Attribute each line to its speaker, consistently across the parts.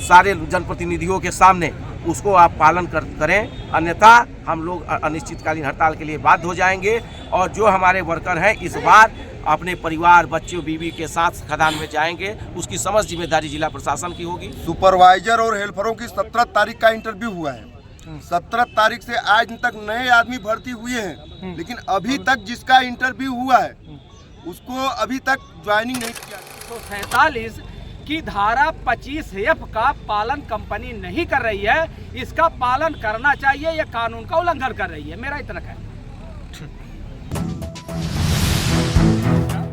Speaker 1: सारे जनप्रतिनिधियों के सामने उसको आप पालन करें, अन्यथा हम लोग अनिश्चितकालीन हड़ताल के लिए बाध्य हो जाएंगे। और जो हमारे वर्कर हैं इस बार अपने परिवार, बच्चों, बीवी के साथ खदान में जाएंगे, उसकी समस्त जिम्मेदारी जिला प्रशासन की होगी।
Speaker 2: सुपरवाइजर और हेल्परों की 17 तारीख का इंटरव्यू हुआ है। 17 तारीख से आज तक नए आदमी भर्ती हुए हैं, लेकिन अभी तक जिसका इंटरव्यू हुआ है उसको अभी तक ज्वाइनिंग नहीं किया।
Speaker 3: 147 की धारा 25F का पालन कंपनी नहीं कर रही है, इसका पालन करना चाहिए। यह कानून का उल्लंघन कर रही है, मेरा इतना कहना।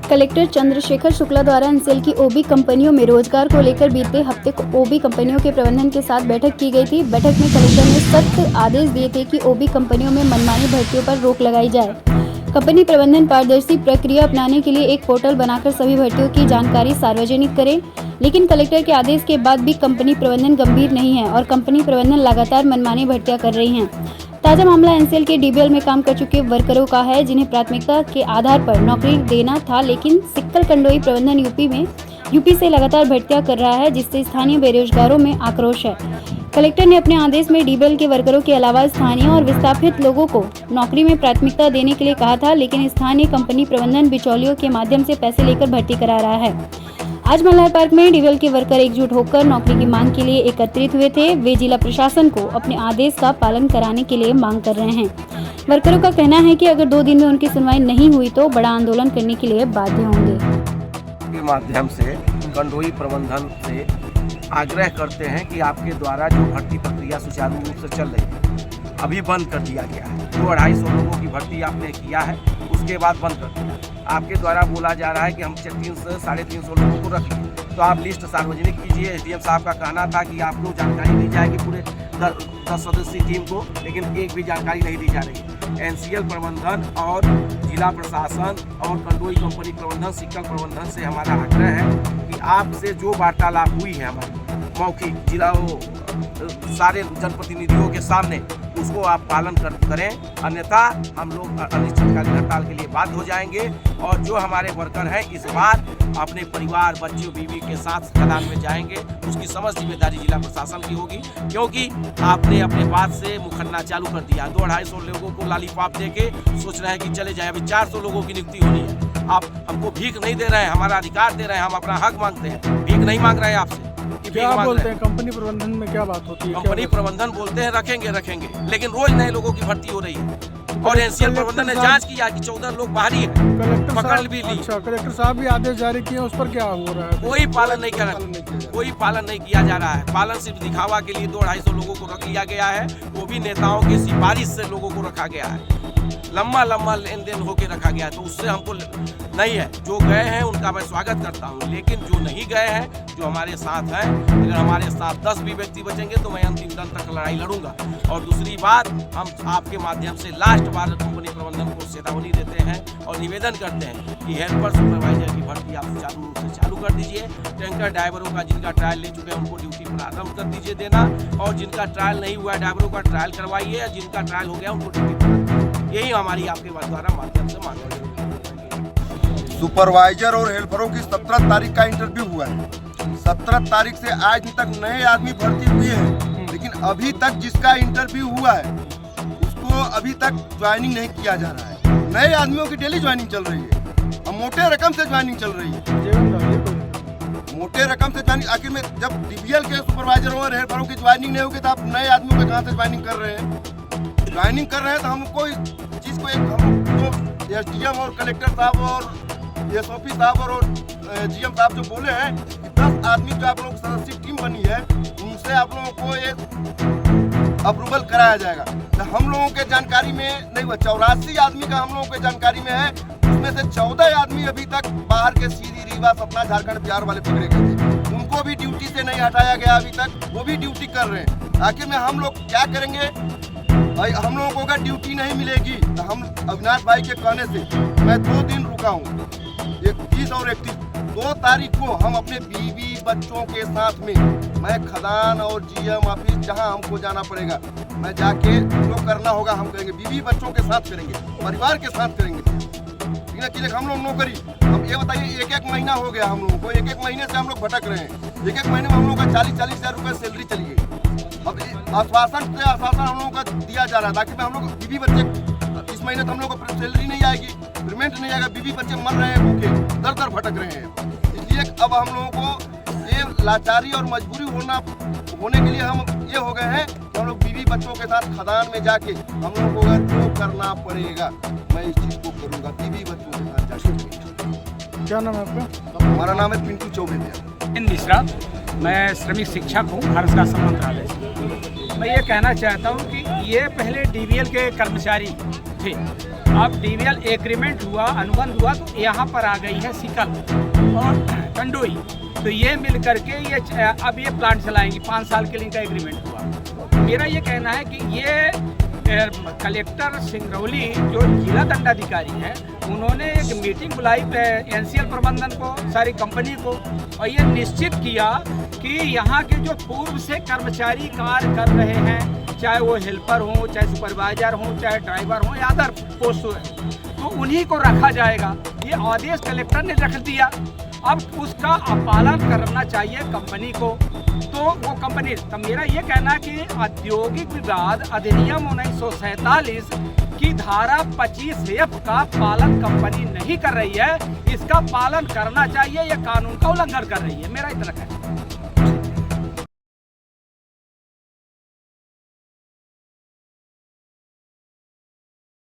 Speaker 4: कलेक्टर चंद्रशेखर शुक्ला द्वारा एनसीएल की ओबी कंपनियों में रोजगार को लेकर बीते हफ्ते ओबी कंपनियों के प्रबंधन के साथ बैठक की गई थी। बैठक में कलेक्टर ने सख्त आदेश दिए थे कि ओबी कंपनियों में मनमानी भर्तियों पर रोक लगाई जाए। कंपनी प्रबंधन पारदर्शी प्रक्रिया अपनाने के लिए एक पोर्टल बनाकर सभी भर्तियों की जानकारी सार्वजनिक करे। लेकिन कलेक्टर के आदेश के बाद भी कंपनी प्रबंधन गंभीर नहीं है और कंपनी प्रबंधन लगातार मनमानी भर्तियां कर रही हैं। ताजा मामला एनसीएल के डीबीएल में काम कर चुके वर्करों का है, जिन्हें प्राथमिकता के आधार पर नौकरी देना था, लेकिन सिक्कल कंडोई प्रबंधन यूपी से लगातार भर्तियां कर रहा है, जिससे स्थानीय बेरोजगारों में आक्रोश है। कलेक्टर ने अपने आदेश में डीबीएल के वर्करों के अलावा स्थानीय और विस्थापित लोगों को नौकरी में प्राथमिकता देने के लिए कहा था, लेकिन स्थानीय कंपनी प्रबंधन बिचौलियों के माध्यम से पैसे लेकर भर्ती करा रहा है। आज मल्हार पार्क में डीबीएल के वर्कर एकजुट होकर नौकरी की मांग के लिए एकत्रित हुए थे। वे जिला प्रशासन को अपने आदेश का पालन कराने के लिए मांग कर रहे हैं। वर्करों का कहना है कि अगर 2 दिन में उनकी सुनवाई नहीं हुई तो बड़ा आंदोलन करने के लिए बाध्य होंगे।
Speaker 1: के माध्यम से कंडोई प्रबंधन से आग्रह करते हैं कि आपके द्वारा जो भर्ती प्रक्रिया सुचारू रूप से चल रही है अभी बंद कर दिया गया है। 200-250 लोगों की भर्ती आपने किया है, उसके बाद बंद कर दिया। आपके द्वारा बोला जा रहा है कि हम 300-350 लोगों को रखें, तो आप लिस्ट सार्वजनिक कीजिए। एसडीएम साहब का कहना था कि आपको जानकारी दी जाएगी पूरे 10 सदस्यीय टीम को, लेकिन एक भी जानकारी नहीं दी जा रही। एनसीएल प्रबंधन और जिला प्रशासन और कंडोई कंपनी प्रबंधन, सिक्कल प्रबंधन से हमारा आग्रह है कि आपसे जो वार्तालाप हुई है हमारी मौखिक जिला सारे जनप्रतिनिधियों के सामने, उसको आप पालन करें, अन्यथा हम लोग अनिश्चितकालीन हड़ताल के लिए बाध्य हो जाएंगे। और जो हमारे वर्कर हैं इस बार अपने परिवार, बच्चों, बीवी के साथ खदान में जाएंगे, उसकी समस्त जिम्मेदारी जिला प्रशासन की होगी, क्योंकि आपने अपने बात से मुखन्ना चालू कर दिया। 200-250 लोगों को लालीपाप देके सोच रहे हैं कि चले जाए। अभी 400 लोगों की नियुक्ति होनी है। आप हमको भीख नहीं दे रहे हैं, हमारा अधिकार दे रहे हैं, हम अपना हक मांगते हैं, भीख नहीं मांग रहे हैं आपसे।
Speaker 5: क्या बोलते हैं कंपनी प्रबंधन में, क्या बात होती है?
Speaker 1: कंपनी प्रबंधन बोलते हैं रखेंगे, लेकिन रोज नए लोगों की भर्ती हो रही है। और एनसीएल प्रबंधन ने जांच किया कि 14 लोग बाहरी हैं, पकड़ भी ली।
Speaker 5: अच्छा, कलेक्टर साहब भी आदेश जारी किए, उस पर क्या हो रहा है?
Speaker 1: कोई पालन नहीं कर रहा, कोई पालन नहीं किया जा रहा है। पालन सिर्फ दिखावा के लिए 200-250 लोगों को रख लिया गया है, वो भी नेताओं की सिफारिश से लोगों को रखा गया है। लंबा लेन देन होके रखा गया है, तो उससे हमको नहीं है। जो गए हैं उनका मैं स्वागत करता हूँ, लेकिन जो नहीं गए हैं, जो हमारे साथ हैं, अगर हमारे साथ 10 भी व्यक्ति बचेंगे तो मैं अंतिम दिन तक लड़ाई लड़ूंगा। और दूसरी बात, हम आपके माध्यम से लास्ट बार कंपनी प्रबंधन को चेतावनी देते हैं और निवेदन करते हैं कि हेल्पर सुपरवाइजर की भर्ती आप सुचारू रूप से चालू कर दीजिए। टैंकर ड्राइवरों का जिनका ट्रायल ले चुके हैं उनको ड्यूटी प्रारंभ कर दीजिए देना, और जिनका ट्रायल नहीं हुआ ड्राइवरों का ट्रायल करवाइए, या जिनका ट्रायल हो गया उनको ड्यूटी। यही हमारी आपके द्वारा माध्यम से मांग है।
Speaker 2: सुपरवाइजर और हेल्परों की 17 तारीख का इंटरव्यू हुआ है। 17 तारीख से आज तक नए आदमी भर्ती हुए हैं, लेकिन अभी तक जिसका इंटरव्यू हुआ है उसको अभी तक ज्वाइनिंग नहीं किया जा रहा है। नए आदमियों की डेली ज्वाइनिंग चल रही है और मोटे रकम से ज्वाइनिंग चल रही है। मोटे रकम से ज्वाइनिंग, आखिर में जब डीबीएल के सुपरवाइजरों और हेल्परों की ज्वाइनिंग नहीं होगी तो आप नए आदमियों को कहाँ से ज्वाइनिंग कर रहे हैं? ज्वाइनिंग कर रहे हैं तो हमको इस चीज़ को जो एसडीएम और कलेक्टर साहब और एसओपी साहब और जीएम साहब जो बोले हैं कि 10 आदमी जो आप लोगों की सदस्य टीम बनी है, उनसे आप लोगों को एक अप्रूवल कराया जाएगा। तो हम लोगों के जानकारी में नहीं हुआ। 84 आदमी का हम लोगों के जानकारी में है, उसमें से 14 आदमी अभी तक बाहर के सीधी, रीवा, सतना, झारखंड, बिहार वाले पकड़े गए थे। उनको भी ड्यूटी से नहीं हटाया गया अभी तक, वो भी ड्यूटी कर रहे हैं। आखिर में हम लोग क्या करेंगे? भाई हम लोगों को अगर ड्यूटी नहीं मिलेगी तो हम अविनाश भाई के कहने से मैं 2 दिन रुका हूँ, 31 और 31, 2 तारीख को हम अपने बीवी बच्चों के साथ में मैं खदान और जीएम ऑफिस जहाँ हमको जाना पड़ेगा, मैं जाके जो करना होगा हम करेंगे। बीवी बच्चों के साथ करेंगे, परिवार के साथ करेंगे। कि हम लोग नौकरी, अब ये बताइए 1-1 महीना हो गया हम लोगों को, 1-1 महीने से हम लोग भटक रहे हैं। एक एक महीने में हम लोग का 40-40 हज़ार रुपये सैलरी चली गई। अब आश्वासन हम लोगों का दिया जा रहा है ताकि हम लोग बीवी बच्चे, इस महीने तो हम लोग को सैलरी नहीं आएगी, पेमेंट नहीं आएगा, बीवी बच्चे मर रहे हैं भूखे, दर दर भटक रहे हैं। इसलिए अब हम लोगों को ये लाचारी और मजबूरी होने के लिए हम ये हो गए हैं कि हम लोग बीवी बच्चों के साथ खदान में जाके हम लोगों को जो करना पड़ेगा मैं इस चीज़ को करूँगा, बीवी बच्चों के साथ जाके।
Speaker 5: क्या नाम है आपका?
Speaker 2: हमारा नाम है पिंटू चौबे भैया।
Speaker 3: मिश्रा, मैं श्रमिक शिक्षक हूँ भारत का श्रम मंत्रालय से। मैं ये कहना चाहता हूँ कि ये पहले डीवीएल के कर्मचारी थे, अब डीवीएल एग्रीमेंट हुआ, अनुबंध हुआ तो यहाँ पर आ गई है सिकल और कंडोई, तो ये मिल करके ये अब ये प्लांट चलाएंगी। 5 साल के लिए इनका एग्रीमेंट हुआ। मेरा ये कहना है कि ये कलेक्टर सिंगरौली जो जिला दंडाधिकारी हैं उन्होंने एक मीटिंग बुलाई एनसीएल प्रबंधन को, सारी कंपनी को, और ये निश्चित किया कि यहाँ के जो पूर्व से कर्मचारी कार्य कर रहे हैं, चाहे वो हेल्पर हो, चाहे सुपरवाइजर हो, चाहे ड्राइवर हो या अदर पोस्ट हो, तो उन्हीं को रखा जाएगा। ये आदेश कलेक्टर ने रख दिया। अब उसका पालन करना चाहिए कंपनी को, तो वो कंपनी, तो मेरा ये कहना है कि औद्योगिक विवाद अधिनियम 1947 की धारा 25F का पालन कंपनी नहीं कर रही है, इसका पालन करना चाहिए, ये कानून का उल्लंघन कर रही है। मेरा इतना कहना है।